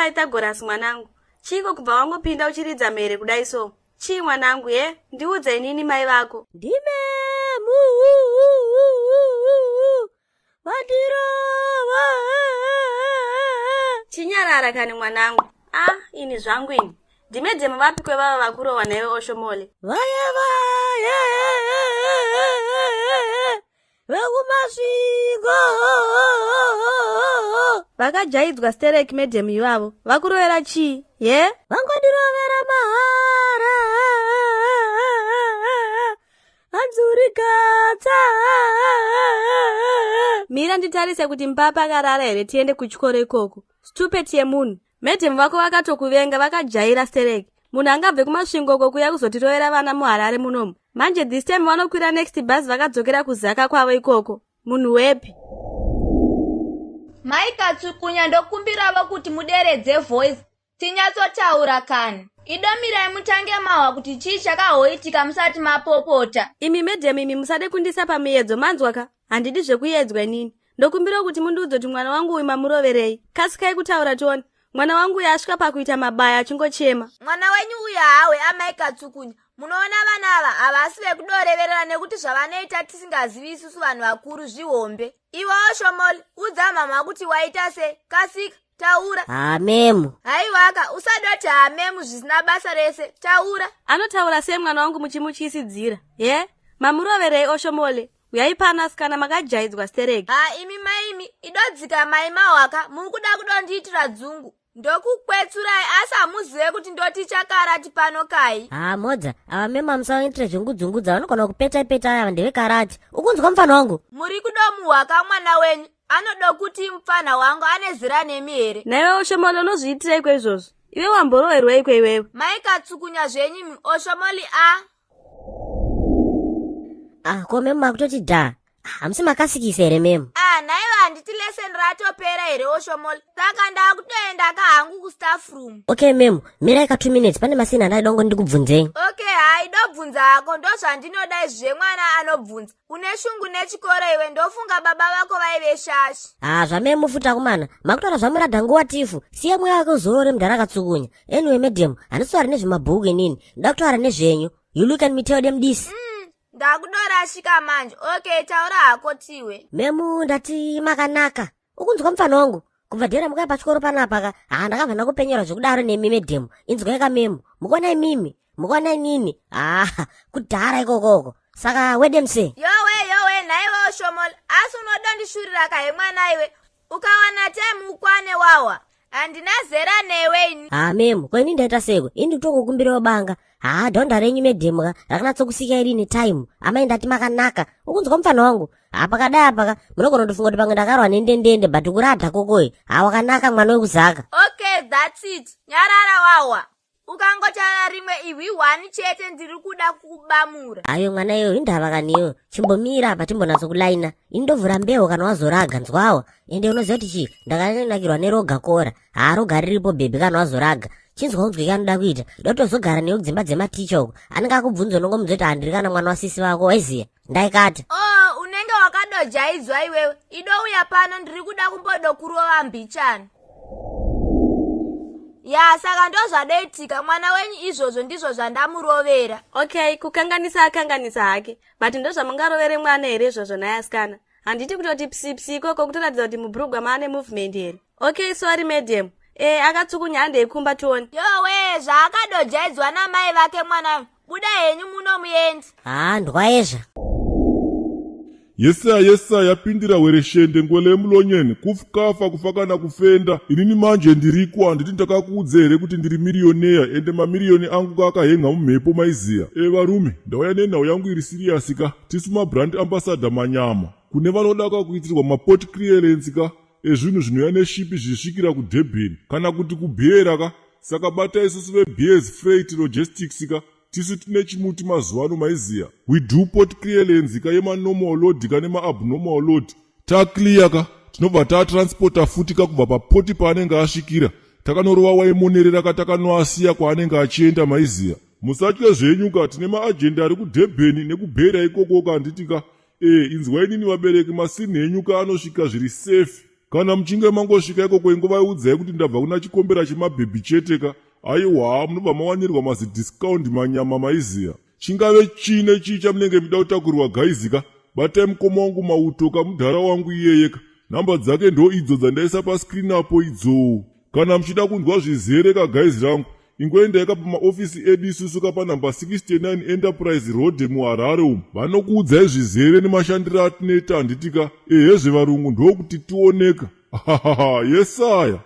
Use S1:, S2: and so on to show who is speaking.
S1: Pythagoras mwanangu. Chiko kubva wangopinda uchiridza mhere kudai so. Chii mwanangu ndiudze nini mai vako?
S2: Ndime Vadirova.
S1: Chinyarara kani mwanangu. Ini zvangu ini. Ndimedzemu vapi kwevava vakurohwa newe Oshomole?
S2: Vaya vekumasvingo.
S1: Vakajaidzwa stereki Medhemu ivavo. Vakurovera chii?
S2: Vangondirovera mahara. Anzurikata.
S1: Mira nditarise kuti mpapa akarara here tiende kuchikoro ikoko. Stupid yemunhu. Medhemu vako vakatokuvenga vakajaira stereki. Munhu angabve kumasvingoko kuya kuzotirovera vana muHarare munomu. Manje this time vanokwira next bus vakadzokera kuzaka kwavo ikoko. Munhu wepi?
S3: Maikatsukunya ndokumbirava kuti muderedze voice. Tinyatsotaura kani. Idomirai mutange mahwa kuti chii chakahoitika musati mapopota.
S1: Imi Medhemu imi musade kundisa pamuedzo manzwaka. Handidi zvekuedzwa inini. Ndokumbira kuti mundiudze kuti mwana wangu uyu mamuroverei. Kasikai kutaura tione. Mwana wangu uyu asvika pakuita mabaya achingochema.
S3: Mwana wenyu uyu hawe amaikatsukunya. Munoona vana ava havasi vekudoreverera nekuti zvavanoita tisingazivi isusu vanhu vakuru zvihombe. Iwe Oshomole, udza mama kuti waita se. Kasika, taura.
S2: Hamemu.
S3: Haiwaka, usadoti hamemu zvisina basa rese. Taura.
S1: Anotaura sei mwana wangu muchimuchisidzira? Mamuroverei Oshomole. Uyai panasikana makajaidzwa stereki.
S3: Imi maimi, idodzika mai mahwaka, mukuda kudondiitira dzungu. Ndokukweturai asi hamuzive kuti ndoti chakarati pano kai.
S2: Modza, ava mema musaitire zvungudzungudza vanogona kupeta ava ndevekarati. Ukunzwa mufana wangu?
S3: Muri kudomuhwaka mwana wenyu. Anoda kuti mufana wangu ane zira nemi here.
S1: Naiwe Oshomole unozviitireiko izvozvo? Iwe wamboroverweiko iwewe?
S3: Maikatsukunya zvenyimi Oshomole
S2: Ko memu makutoti dha. Hamusi makasikisa here memu?
S3: Naive handiti lesson ratopera here Oshomole. Saka ndakutoenda kahangu kustaff room.
S2: Okay memu, mirai ka 2 minutes pane masina andaida ngondikubvunzei.
S3: Okay, idobvunza hako ndozvandinoda izve mwana anobvunza. Une shungu nechikoro iwe ndofunga baba vako vaive shashi.
S2: Zvamemu futa kumana. Makutora zvamuradha nguva tifu. Siye mweya wake uzorore mudhara akatsukunya. Anyway Medhemu, handiswari nezvemabhuku inini. Ndakutaura nezvenyu. You look and me tell them this.
S3: Ndakudorashika manje. Okay, taura hako tiwe.
S2: Memu ndati makanaka. Ukunzwa mufana wangu? Kubva dhera mukaya pachikoro panapa ndakabva ndakupenyera zvekudaro nemi Medhemu. Inzwai ka memu. Mukona imimi. Mukona inini. Kudhara ikokoko. Saka wedemse.
S3: Yowe, naiwe Oshomole. Asi unodondishurira kahe mwana iwe. Ukawana time ukwane wawa. Handina zera newe ini.
S2: Memu, kwa ini ndaita seko. Ini kutokukumbira banga. Dhonda renyu Medhemu rakanatsokusika irini time. Amai ndati makanaka. Ukunzwa mufana wangu? Pakadai apaka munogona kutofunga kuti pamwe ndakarwa nendendende but kuradha kokoi. Wakanaka mwana wekuzaka.
S3: Okay, that's it. Nyarara wawa. Ukangotaura rimwe iwi 1 chete ndiri kuda kubamura.
S2: Ayo mwana iyo indava kaniyo. Chimbomira apa timbonatso-kulaina. Indovhura mbeu kana wazoraga nzwawa. Ende unoziva kuti chii ndakanakirwa neroga kora. Roga riripo bhebhi kana wazoraga. Chinzwa unzwi kanoda kuita. Ndotozogara neyo kudzimba dzematicha uko. Anenge akubvunza unongomudza kuti handiri kana mwana wasisi wako waiziya. Ndaikata.
S3: Unenge wakadojaidzwa iwewe. Idouya pano ndiri kuda kumbodokurova mbichana. Saka ndozvadaitika mwana wenyu izvozvo ndizvo zvandamurovera.
S1: Okay, kukanganisa akanganisa hake. But ndozvamungarovere mwana here izvozvo nayasikana. Handiti kutoti psipsi ikoko kutoratidza kuti mubhurugwa maane movement here. Okay, sorry Medhemu. Akatsukunya handeikumba tione.
S3: Yowe, zvaakadojaidzwa namai vake mwana. Buda henyu muno muendi.
S2: Ndwaezva.
S4: Yesa yapindira wereshende ngwele emulonyeni kufukafa kufakana kufenda inini manje ndirikwa nditi ndakakuudza here kuti ndiri milioneya ende mamiliyoni angu kakahenga mumhepo maiziya. Varume ndauya nenhau yangu iri siriyasi ka tisu mabrand ambassador manyama kune vanoda kuitirwa maport clearance ka ezvinhu zvinouya neshipi zvisvikira kuDurban kana kuti kubhera ka. Saka bata isusu veBS Freight Logistics ka tisu tine chimuti mazuva maiziya. We do port clearance ka yema-normal load ka nema-abnormal load. Clear ka tinobva tatransporta futi ka kubva papoti paanenge asvikira takanorova waimonerera ka takanoasiya kwaanenge achienda maiziya. Musatye zvenyu ka tine maajenda ari kuDurban nekubhera ikoko ka nditi ka inzwai nini vabereki masini enyu ka anosvika zviri safe. kana muchinge mangosvika ikoko ingovaiudzai kuti ndabva kuna chikombera chemabhebhi cheteka, aiwa munobva mawanirwa mazidhiskaundi manyama maiziya. Chingave chine chii chamunenge muda kutakurirwa gaizika, batai mukoma wangu mautoka mudhara wangu iyeyeka. Namba dzake ndo idzo dzandaisa paskrini apo idzo. Kana muchida kunzwa zvizere gaizi rangu, ingoendai pamaofisi edu isusu panhamba 69 Enterprise Road muHarare umu. Vanokuudzai zvizere nemashandiro atinoita handitika. Ehezve varungu ndokuti tioneka. Yesaya.